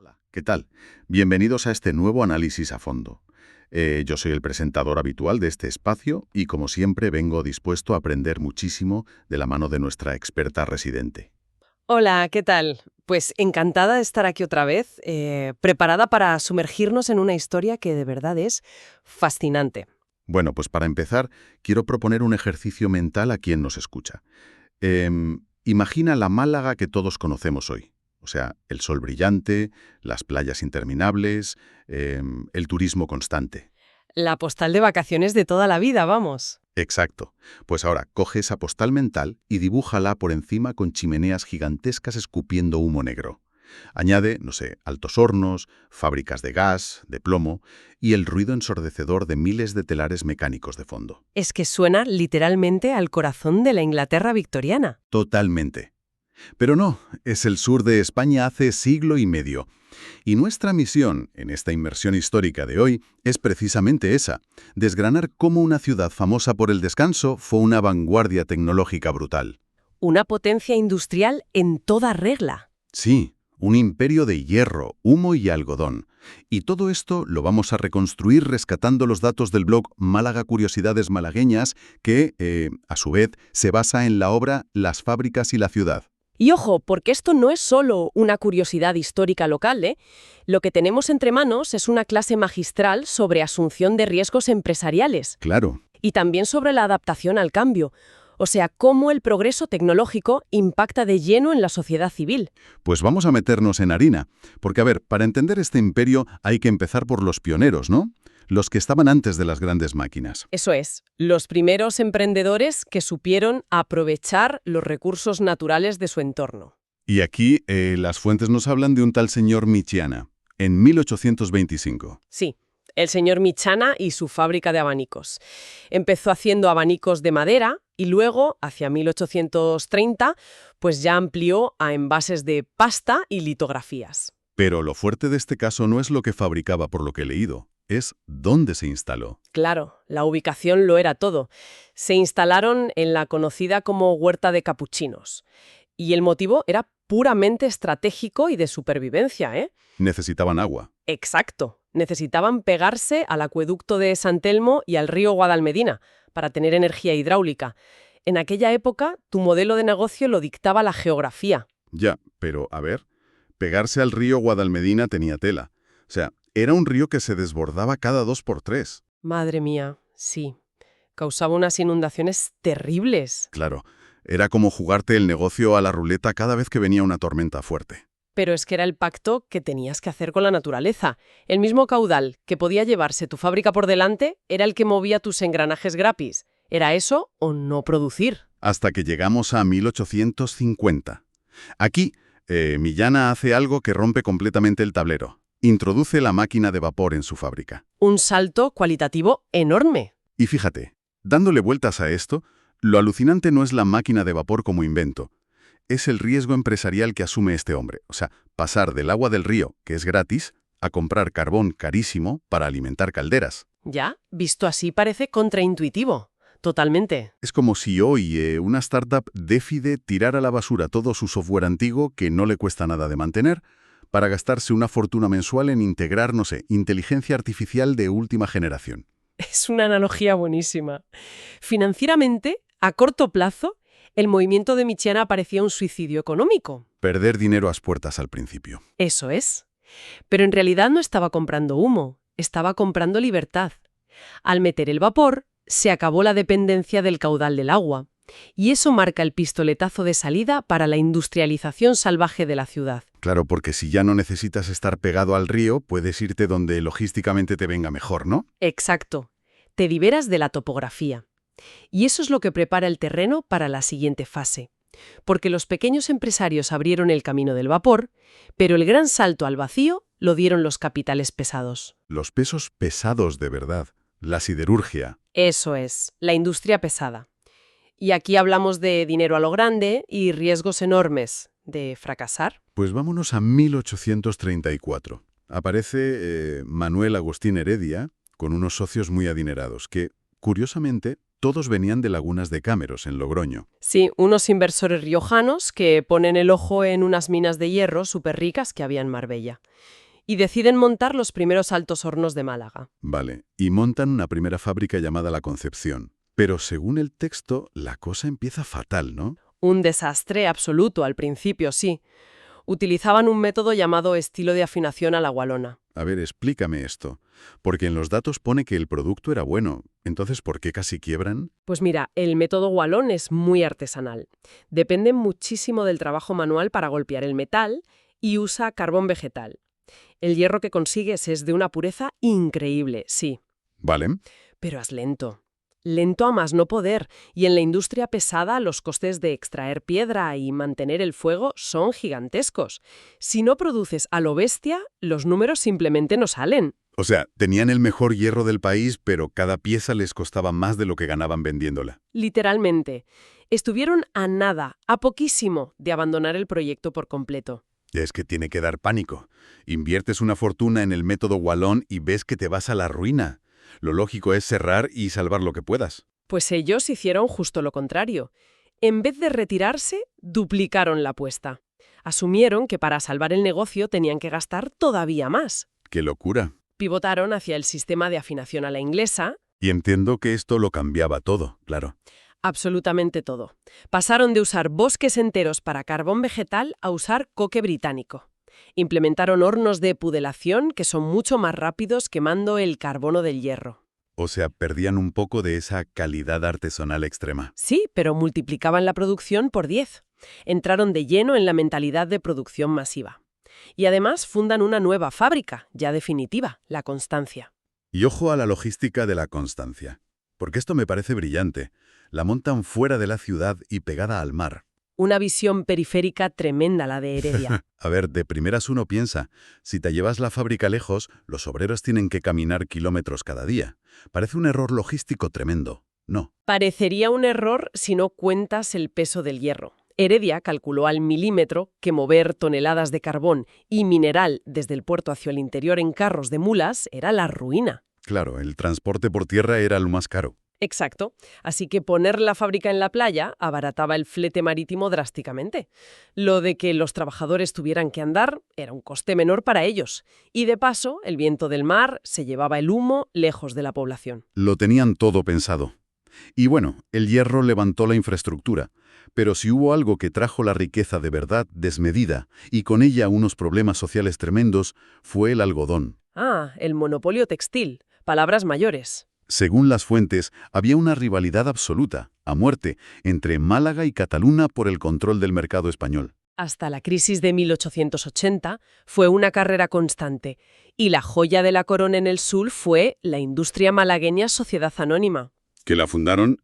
Hola, ¿qué tal? Bienvenidos a este nuevo análisis a fondo. Yo soy el presentador habitual de este espacio y, como siempre, vengo dispuesto a aprender muchísimo de la mano de nuestra experta residente. Hola, ¿qué tal? Pues encantada de estar aquí otra vez, preparada para sumergirnos en una historia que de verdad es fascinante. Bueno, pues para empezar, quiero proponer un ejercicio mental a quien nos escucha. Imagina la Málaga que todos conocemos hoy. O sea, el sol brillante, las playas interminables, el turismo constante. La postal de vacaciones de toda la vida, vamos. Exacto. Pues ahora coge esa postal mental y dibújala por encima con chimeneas gigantescas escupiendo humo negro. Añade, no sé, altos hornos, fábricas de gas, de plomo y el ruido ensordecedor de miles de telares mecánicos de fondo. Es que suena literalmente al corazón de la Inglaterra victoriana. Totalmente. Pero no, es el sur de España hace siglo y medio. Y nuestra misión en esta inmersión histórica de hoy es precisamente esa, desgranar cómo una ciudad famosa por el descanso fue una vanguardia tecnológica brutal. Una potencia industrial en toda regla. Sí, un imperio de hierro, humo y algodón. Y todo esto lo vamos a reconstruir rescatando los datos del blog Málaga Curiosidades Malagueñas, que, a su vez, se basa en la obra Las fábricas y la ciudad. Y ojo, porque esto no es solo una curiosidad histórica local, ¿eh? Lo que tenemos entre manos es una clase magistral sobre asunción de riesgos empresariales Claro. y también sobre la adaptación al cambio. O sea, cómo el progreso tecnológico impacta de lleno en la sociedad civil. Pues vamos a meternos en harina, porque a ver, para entender este imperio hay que empezar por los pioneros, ¿no? Los que estaban antes de las grandes máquinas. Eso es, los primeros emprendedores que supieron aprovechar los recursos naturales de su entorno. Y aquí las fuentes nos hablan de un tal señor Michiana, en 1825. Sí, el señor Michana y su fábrica de abanicos. Empezó haciendo abanicos de madera y luego, hacia 1830, pues ya amplió a envases de pasta y litografías. Pero lo fuerte de este caso no es lo que fabricaba, por lo que he leído, es dónde se instaló. Claro, la ubicación lo era todo. Se instalaron en la conocida como Huerta de Capuchinos. Y el motivo era puramente estratégico y de supervivencia, ¿eh? Necesitaban agua. Exacto. Necesitaban pegarse al acueducto de San Telmo y al río Guadalmedina para tener energía hidráulica. En aquella época, tu modelo de negocio lo dictaba la geografía. Ya, pero a ver, pegarse al río Guadalmedina tenía tela. O sea, era un río que se desbordaba cada 2 por 3. Madre mía, sí. Causaba unas inundaciones terribles. Claro, era como jugarte el negocio a la ruleta cada vez que venía una tormenta fuerte. Pero es que era el pacto que tenías que hacer con la naturaleza. El mismo caudal que podía llevarse tu fábrica por delante era el que movía tus engranajes gratis. Era eso o no producir. Hasta que llegamos a 1850. Aquí, Millana hace algo que rompe completamente el tablero. Introduce la máquina de vapor en su fábrica. Un salto cualitativo enorme. Y fíjate, dándole vueltas a esto, lo alucinante no es la máquina de vapor como invento. Es el riesgo empresarial que asume este hombre. O sea, pasar del agua del río, que es gratis, a comprar carbón carísimo para alimentar calderas. Ya, visto así parece contraintuitivo. Totalmente. Es como si hoy una startup decide tirar a la basura todo su software antiguo que no le cuesta nada de mantener para gastarse una fortuna mensual en integrar, no sé, inteligencia artificial de última generación. Es una analogía buenísima. Financieramente, a corto plazo, el movimiento de Michiana parecía un suicidio económico. Perder dinero a puertas al principio. Eso es. Pero en realidad no estaba comprando humo, estaba comprando libertad. Al meter el vapor, se acabó la dependencia del caudal del agua. Y eso marca el pistoletazo de salida para la industrialización salvaje de la ciudad. Claro, porque si ya no necesitas estar pegado al río, puedes irte donde logísticamente te venga mejor, ¿no? Exacto. Te liberas de la topografía. Y eso es lo que prepara el terreno para la siguiente fase. Porque los pequeños empresarios abrieron el camino del vapor, pero el gran salto al vacío lo dieron los capitales pesados. Los pesos pesados de verdad. La siderurgia. Eso es, la industria pesada. Y aquí hablamos de dinero a lo grande y riesgos enormes de fracasar. Pues vámonos a 1834. Aparece Manuel Agustín Heredia con unos socios muy adinerados que, curiosamente, todos venían de lagunas de Cámeros, en Logroño. Sí, unos inversores riojanos que ponen el ojo en unas minas de hierro súper ricas que había en Marbella. Y deciden montar los primeros altos hornos de Málaga. Vale, y montan una primera fábrica llamada La Concepción. Pero según el texto, la cosa empieza fatal, ¿no? Un desastre absoluto al principio, sí. Utilizaban un método llamado estilo de afinación a la gualona. A ver, explícame esto. Porque en los datos pone que el producto era bueno. Entonces, ¿por qué casi quiebran? Pues mira, el método gualón es muy artesanal. Depende muchísimo del trabajo manual para golpear el metal y usa carbón vegetal. El hierro que consigues es de una pureza increíble, sí. Vale. Pero es lento. Lento a más no poder, y en la industria pesada los costes de extraer piedra y mantener el fuego son gigantescos. Si no produces a lo bestia, los números simplemente no salen. O sea, tenían el mejor hierro del país, pero cada pieza les costaba más de lo que ganaban vendiéndola. Literalmente. Estuvieron a nada, a poquísimo, de abandonar el proyecto por completo. Es que tiene que dar pánico. Inviertes una fortuna en el método Wallon y ves que te vas a la ruina. Lo lógico es cerrar y salvar lo que puedas. Pues ellos hicieron justo lo contrario. En vez de retirarse, duplicaron la apuesta. Asumieron que para salvar el negocio tenían que gastar todavía más. ¡Qué locura! Pivotaron hacia el sistema de afinación a la inglesa. Y entiendo que esto lo cambiaba todo, claro. Absolutamente todo. Pasaron de usar bosques enteros para carbón vegetal a usar coque británico. Implementaron hornos de pudelación que son mucho más rápidos quemando el carbono del hierro. O sea, perdían un poco de esa calidad artesanal extrema. Sí, pero multiplicaban la producción por 10. Entraron de lleno en la mentalidad de producción masiva. Y además fundan una nueva fábrica, ya definitiva, La Constancia. Y ojo a la logística de La Constancia. Porque esto me parece brillante. La montan fuera de la ciudad y pegada al mar. Una visión periférica tremenda la de Heredia. A ver, de primeras uno piensa, si te llevas la fábrica lejos, los obreros tienen que caminar kilómetros cada día. Parece un error logístico tremendo. No. Parecería un error si no cuentas el peso del hierro. Heredia calculó al milímetro que mover toneladas de carbón y mineral desde el puerto hacia el interior en carros de mulas era la ruina. Claro, el transporte por tierra era lo más caro. Exacto. Así que poner la fábrica en la playa abarataba el flete marítimo drásticamente. Lo de que los trabajadores tuvieran que andar era un coste menor para ellos. Y de paso, el viento del mar se llevaba el humo lejos de la población. Lo tenían todo pensado. Y bueno, el hierro levantó la infraestructura. Pero si hubo algo que trajo la riqueza de verdad desmedida y con ella unos problemas sociales tremendos, fue el algodón. Ah, el monopolio textil. Palabras mayores. Según las fuentes, había una rivalidad absoluta, a muerte, entre Málaga y Cataluña por el control del mercado español. Hasta la crisis de 1880 fue una carrera constante, y la joya de la corona en el sur fue la industria malagueña Sociedad Anónima. Que la fundaron,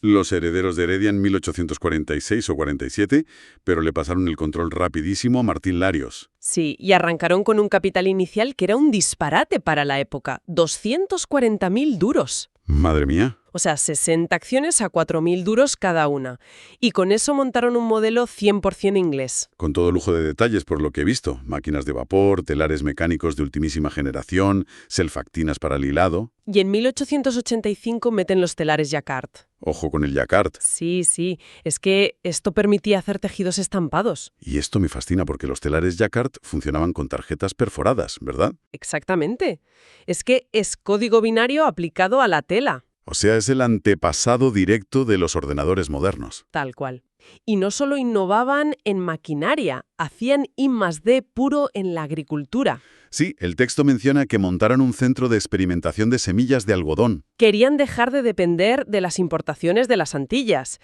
los herederos de Heredia en 1846 o 47, pero le pasaron el control rapidísimo a Martín Larios. Sí, y arrancaron con un capital inicial que era un disparate para la época, 240.000 duros. Madre mía. O sea, 60 acciones a 4.000 duros cada una. Y con eso montaron un modelo 100% inglés. Con todo lujo de detalles por lo que he visto. Máquinas de vapor, telares mecánicos de ultimísima generación, selfactinas para el hilado. Y en 1885 meten los telares Jacquard. Ojo con el Jacquard. Sí, es que esto permitía hacer tejidos estampados. Y esto me fascina porque los telares Jacquard funcionaban con tarjetas perforadas, ¿verdad? Exactamente. Es que es código binario aplicado a la tela. O sea, es el antepasado directo de los ordenadores modernos. Tal cual. Y no solo innovaban en maquinaria, hacían I+D puro en la agricultura. Sí, el texto menciona que montaron un centro de experimentación de semillas de algodón. Querían dejar de depender de las importaciones de las Antillas.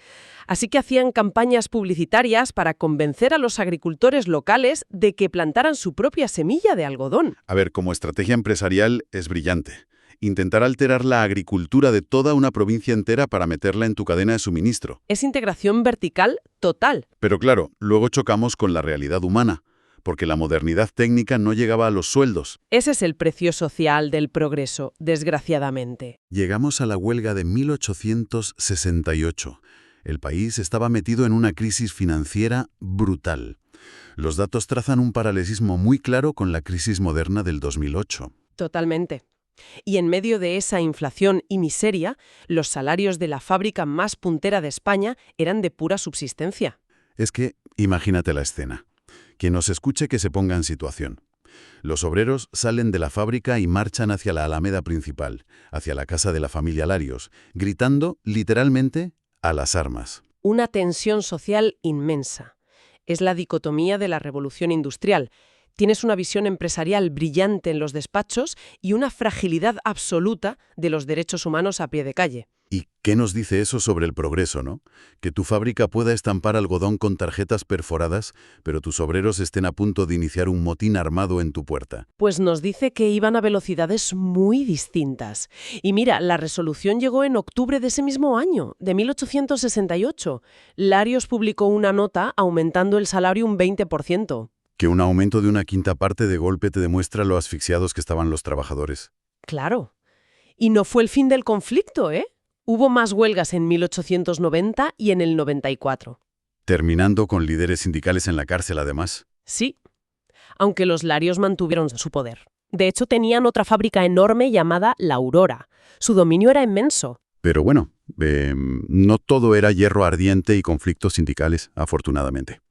Así que hacían campañas publicitarias para convencer a los agricultores locales de que plantaran su propia semilla de algodón. A ver, como estrategia empresarial es brillante. Intentar alterar la agricultura de toda una provincia entera para meterla en tu cadena de suministro. Es integración vertical total. Pero claro, luego chocamos con la realidad humana, porque la modernidad técnica no llegaba a los sueldos. Ese es el precio social del progreso, desgraciadamente. Llegamos a la huelga de 1868. El país estaba metido en una crisis financiera brutal. Los datos trazan un paralelismo muy claro con la crisis moderna del 2008. Totalmente. Y en medio de esa inflación y miseria, los salarios de la fábrica más puntera de España eran de pura subsistencia. Es que, imagínate la escena. Quien nos escuche que se ponga en situación. Los obreros salen de la fábrica y marchan hacia la alameda principal, hacia la casa de la familia Larios, gritando, literalmente, a las armas. Una tensión social inmensa. Es la dicotomía de la revolución industrial. Tienes una visión empresarial brillante en los despachos y una fragilidad absoluta de los derechos humanos a pie de calle. ¿Y qué nos dice eso sobre el progreso, no? Que tu fábrica pueda estampar algodón con tarjetas perforadas, pero tus obreros estén a punto de iniciar un motín armado en tu puerta. Pues nos dice que iban a velocidades muy distintas. Y mira, la resolución llegó en octubre de ese mismo año, de 1868. Larios publicó una nota aumentando el salario un 20%. Que un aumento de una quinta parte de golpe te demuestra lo asfixiados que estaban los trabajadores. Claro. Y no fue el fin del conflicto, ¿eh? Hubo más huelgas en 1890 y en el 94. Terminando con líderes sindicales en la cárcel, además. Sí, aunque los Larios mantuvieron su poder. De hecho, tenían otra fábrica enorme llamada La Aurora. Su dominio era inmenso. Pero bueno, no todo era hierro ardiente y conflictos sindicales, afortunadamente.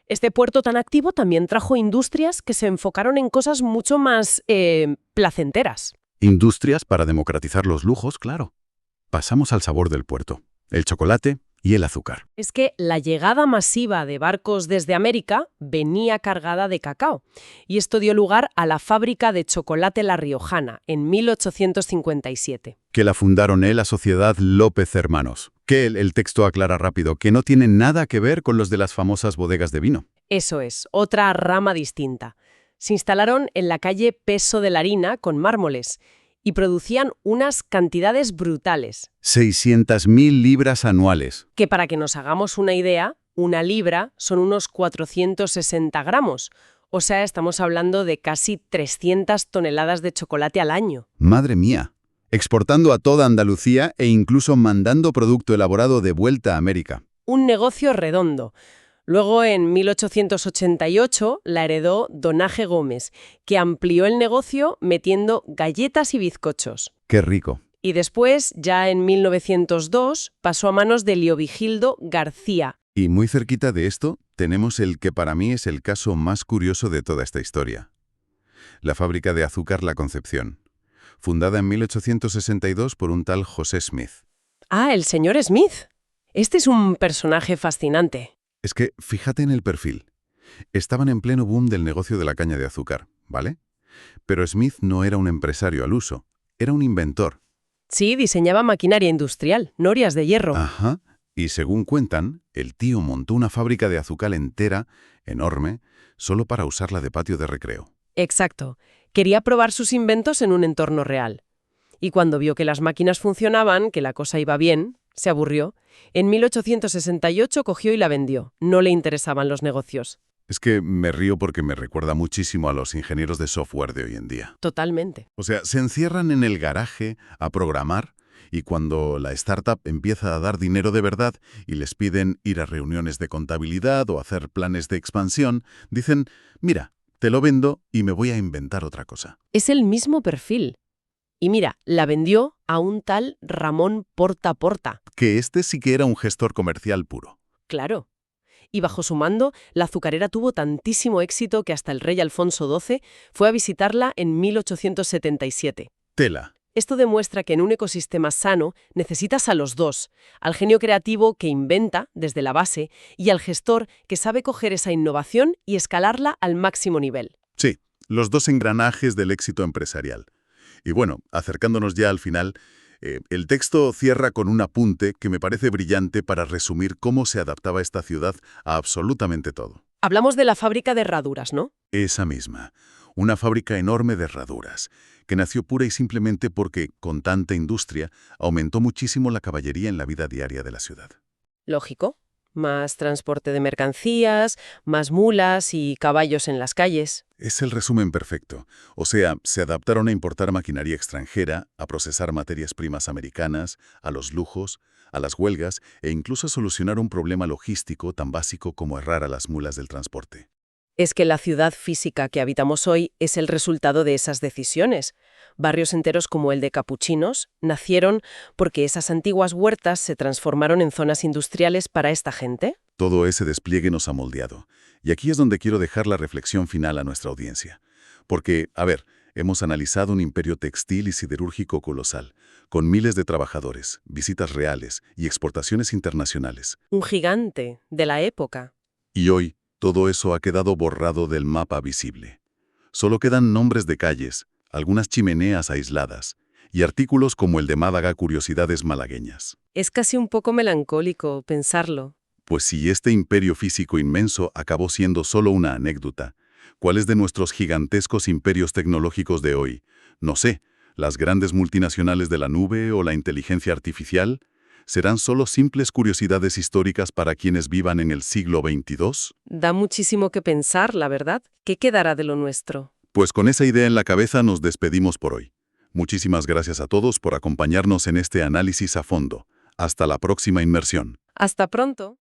Este puerto tan activo también trajo industrias que se enfocaron en cosas mucho más placenteras. Industrias para democratizar los lujos, claro. Pasamos al sabor del puerto, el chocolate y el azúcar. Es que la llegada masiva de barcos desde América venía cargada de cacao, y esto dio lugar a la fábrica de chocolate La Riojana en 1857. Que la fundaron la Sociedad López Hermanos. Que el texto aclara rápido que no tienen nada que ver con los de las famosas bodegas de vino. Eso es, otra rama distinta. Se instalaron en la calle Peso de la Harina con mármoles y producían unas cantidades brutales. 600.000 libras anuales. Que para que nos hagamos una idea, una libra son unos 460 gramos. O sea, estamos hablando de casi 300 toneladas de chocolate al año. ¡Madre mía! Exportando a toda Andalucía e incluso mandando producto elaborado de vuelta a América. Un negocio redondo. Luego, en 1888, la heredó Donaje Gómez, que amplió el negocio metiendo galletas y bizcochos. ¡Qué rico! Y después, ya en 1902, pasó a manos de Leovigildo García. Y muy cerquita de esto, tenemos el que para mí es el caso más curioso de toda esta historia. La fábrica de azúcar La Concepción, fundada en 1862 por un tal José Smith. Ah, el señor Smith. Este es un personaje fascinante. Es que, fíjate en el perfil. Estaban en pleno boom del negocio de la caña de azúcar, ¿vale? Pero Smith no era un empresario al uso, era un inventor. Sí, diseñaba maquinaria industrial, norias de hierro. Ajá. Y según cuentan, el tío montó una fábrica de azúcar entera, enorme, solo para usarla de patio de recreo. Exacto. Quería probar sus inventos en un entorno real. Y cuando vio que las máquinas funcionaban, que la cosa iba bien, se aburrió. En 1868 cogió y la vendió. No le interesaban los negocios. Es que me río porque me recuerda muchísimo a los ingenieros de software de hoy en día. Totalmente. O sea, se encierran en el garaje a programar y cuando la startup empieza a dar dinero de verdad y les piden ir a reuniones de contabilidad o hacer planes de expansión, dicen, mira, te lo vendo y me voy a inventar otra cosa. Es el mismo perfil. Y mira, la vendió a un tal Ramón Porta Porta. Que este sí que era un gestor comercial puro. Claro. Y bajo su mando, la azucarera tuvo tantísimo éxito que hasta el rey Alfonso XII fue a visitarla en 1877. Tela. Esto demuestra que en un ecosistema sano necesitas a los dos, al genio creativo que inventa desde la base y al gestor que sabe coger esa innovación y escalarla al máximo nivel. Sí, los dos engranajes del éxito empresarial. Y bueno, acercándonos ya al final, el texto cierra con un apunte que me parece brillante para resumir cómo se adaptaba esta ciudad a absolutamente todo. Hablamos de la fábrica de herraduras, ¿no? Esa misma, una fábrica enorme de herraduras, que nació pura y simplemente porque, con tanta industria, aumentó muchísimo la caballería en la vida diaria de la ciudad. Lógico. Más transporte de mercancías, más mulas y caballos en las calles. Es el resumen perfecto. O sea, se adaptaron a importar maquinaria extranjera, a procesar materias primas americanas, a los lujos, a las huelgas e incluso a solucionar un problema logístico tan básico como errar a las mulas del transporte. Es que la ciudad física que habitamos hoy es el resultado de esas decisiones. Barrios enteros como el de Capuchinos nacieron porque esas antiguas huertas se transformaron en zonas industriales para esta gente. Todo ese despliegue nos ha moldeado. Y aquí es donde quiero dejar la reflexión final a nuestra audiencia. Porque, a ver, hemos analizado un imperio textil y siderúrgico colosal, con miles de trabajadores, visitas reales y exportaciones internacionales. Un gigante de la época. Y hoy, todo eso ha quedado borrado del mapa visible. Solo quedan nombres de calles, algunas chimeneas aisladas, y artículos como el de Málaga Curiosidades Malagueñas. Es casi un poco melancólico pensarlo. Pues si este imperio físico inmenso acabó siendo solo una anécdota, ¿cuáles de nuestros gigantescos imperios tecnológicos de hoy? No sé, las grandes multinacionales de la nube o la inteligencia artificial, ¿serán solo simples curiosidades históricas para quienes vivan en el siglo XXII? Da muchísimo que pensar, la verdad. ¿Qué quedará de lo nuestro? Pues con esa idea en la cabeza nos despedimos por hoy. Muchísimas gracias a todos por acompañarnos en este análisis a fondo. Hasta la próxima inmersión. Hasta pronto.